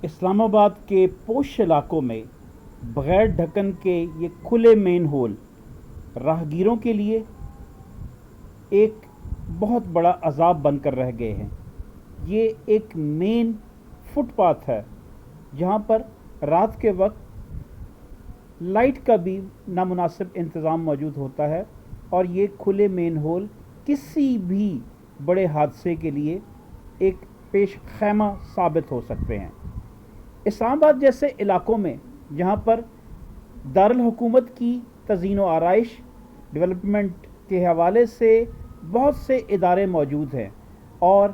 اسلام آباد کے پوش علاقوں میں بغیر ڈھکن کے یہ کھلے مین ہول راہگیروں کے لیے ایک بہت بڑا عذاب بن کر رہ گئے ہیں۔ یہ ایک مین فٹ پاتھ ہے جہاں پر رات کے وقت لائٹ کا بھی نامناسب انتظام موجود ہوتا ہے، اور یہ کھلے مین ہول کسی بھی بڑے حادثے کے لیے ایک پیش خیمہ ثابت ہو سکتے ہیں۔ اسلام آباد جیسے علاقوں میں جہاں پر دارالحکومت کی تزئین و آرائش ڈیولپمنٹ کے حوالے سے بہت سے ادارے موجود ہیں، اور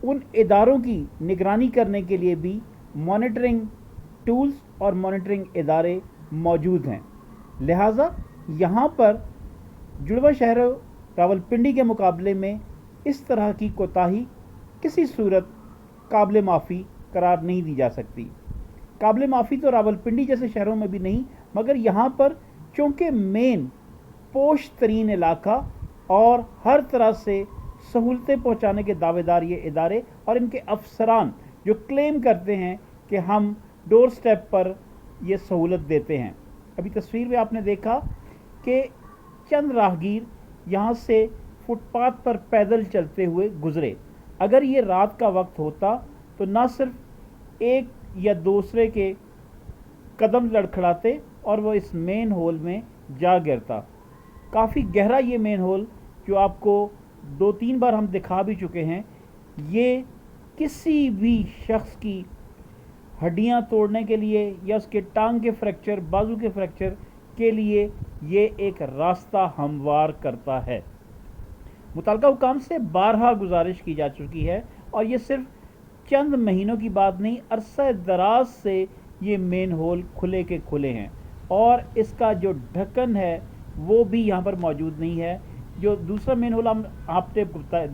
ان اداروں کی نگرانی کرنے کے لیے بھی مانیٹرنگ ٹولز اور مانیٹرنگ ادارے موجود ہیں، لہٰذا یہاں پر جڑواں شہر راولپنڈی کے مقابلے میں اس طرح کی کوتاہی کسی صورت قابل معافی قرار نہیں دی جا سکتی۔ قابل معافی تو راولپنڈی جیسے شہروں میں بھی نہیں، مگر یہاں پر چونکہ مین پوش ترین علاقہ اور ہر طرح سے سہولتیں پہنچانے کے دعوے دار یہ ادارے اور ان کے افسران جو کلیم کرتے ہیں کہ ہم ڈور سٹیپ پر یہ سہولت دیتے ہیں۔ ابھی تصویر میں آپ نے دیکھا کہ چند راہگیر یہاں سے فٹ پاتھ پر پیدل چلتے ہوئے گزرے۔ اگر یہ رات کا وقت ہوتا تو نہ صرف ایک یا دوسرے کے قدم لڑکھڑاتے اور وہ اس مین ہول میں جا گرتا۔ کافی گہرا یہ مین ہول جو آپ کو 2-3 بار ہم دکھا بھی چکے ہیں، یہ کسی بھی شخص کی ہڈیاں توڑنے کے لیے یا اس کے ٹانگ کے فریکچر، بازو کے فریکچر کے لیے یہ ایک راستہ ہموار کرتا ہے۔ متعلقہ حکام سے بارہا گزارش کی جا چکی ہے، اور یہ صرف چند مہینوں کی بات نہیں، عرصہ دراز سے یہ مین ہول کھلے کے کھلے ہیں، اور اس کا جو ڈھکن ہے وہ بھی یہاں پر موجود نہیں ہے۔ جو دوسرا مین ہول آپ نے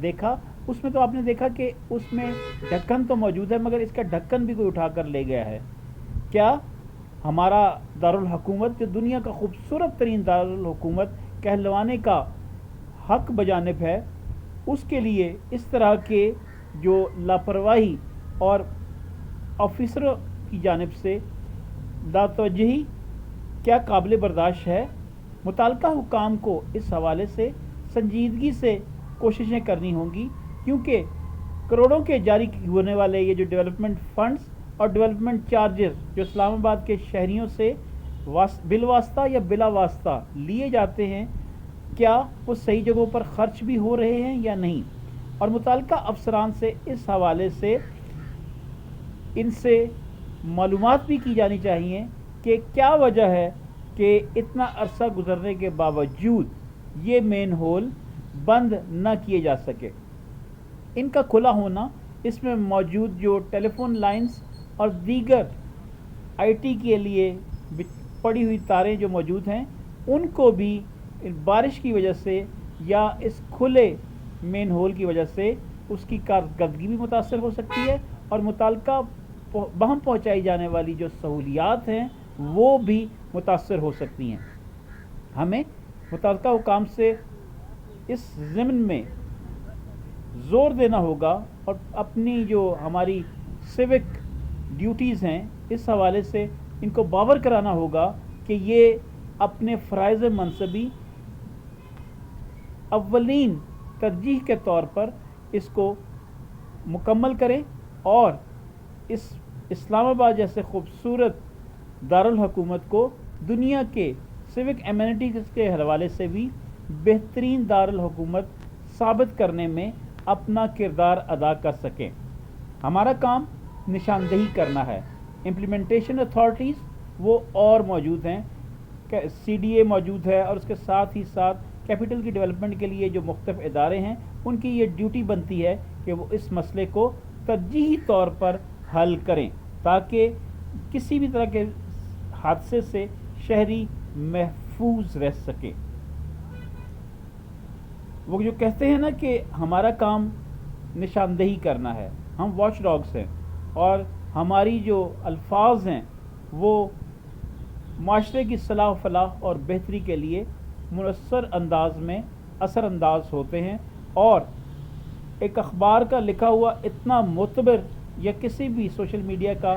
دیکھا، اس میں تو آپ نے دیکھا کہ اس میں ڈھکن تو موجود ہے، مگر اس کا ڈھکن بھی کوئی اٹھا کر لے گیا ہے۔ کیا ہمارا دارالحکومت جو دنیا کا خوبصورت ترین دارالحکومت کہلوانے کا حق بجانب ہے، اس کے لیے اس طرح کے جو لاپرواہی اور آفیسروں کی جانب سے لاتوجہی کیا قابل برداشت ہے؟ متعلقہ حکام کو اس حوالے سے سنجیدگی سے کوششیں کرنی ہوں گی، کیونکہ کروڑوں کے جاری ہونے والے یہ جو ڈیولپمنٹ فنڈز اور ڈیولپمنٹ چارجز جو اسلام آباد کے شہریوں سے بالواسطہ یا بلا واسطہ لیے جاتے ہیں، کیا وہ صحیح جگہوں پر خرچ بھی ہو رہے ہیں یا نہیں؟ اور متعلقہ افسران سے اس حوالے سے ان سے معلومات بھی کی جانی چاہیے کہ کیا وجہ ہے کہ اتنا عرصہ گزرنے کے باوجود یہ مین ہول بند نہ کیے جا سکے۔ ان کا کھلا ہونا، اس میں موجود جو ٹیلی فون لائنز اور دیگر آئی ٹی کے لیے پڑی ہوئی تاریں جو موجود ہیں، ان کو بھی بارش کی وجہ سے یا اس کھلے مین ہول کی وجہ سے اس کی کارکردگی بھی متاثر ہو سکتی ہے، اور متعلقہ بہم پہنچائی جانے والی جو سہولیات ہیں وہ بھی متاثر ہو سکتی ہیں۔ ہمیں متعلقہ حکام سے اس ضمن میں زور دینا ہوگا اور اپنی جو ہماری سیوک ڈیوٹیز ہیں اس حوالے سے ان کو باور کرانا ہوگا کہ یہ اپنے فرائض منصبی اولین ترجیح کے طور پر اس کو مکمل کریں، اور اس اسلام آباد جیسے خوبصورت دارالحکومت کو دنیا کے سیوک ایمینٹیز کے حوالے سے بھی بہترین دارالحکومت ثابت کرنے میں اپنا کردار ادا کر سکیں۔ ہمارا کام نشاندہی کرنا ہے۔ امپلیمنٹیشن اتھارٹیز وہ اور موجود ہیں، سی ڈی اے موجود ہے، اور اس کے ساتھ ہی ساتھ کیپٹل کی ڈیولپمنٹ کے لیے جو مختلف ادارے ہیں، ان کی یہ ڈیوٹی بنتی ہے کہ وہ اس مسئلے کو ترجیحی طور پر حل کریں تاکہ کسی بھی طرح کے حادثے سے شہری محفوظ رہ سکے۔ وہ جو کہتے ہیں نا کہ ہمارا کام نشاندہی کرنا ہے، ہم واچ ڈاگس ہیں، اور ہماری جو الفاظ ہیں وہ معاشرے کی صلاح و فلاح اور بہتری کے لیے مؤثر انداز میں اثر انداز ہوتے ہیں، اور ایک اخبار کا لکھا ہوا اتنا معتبر یا کسی بھی سوشل میڈیا کا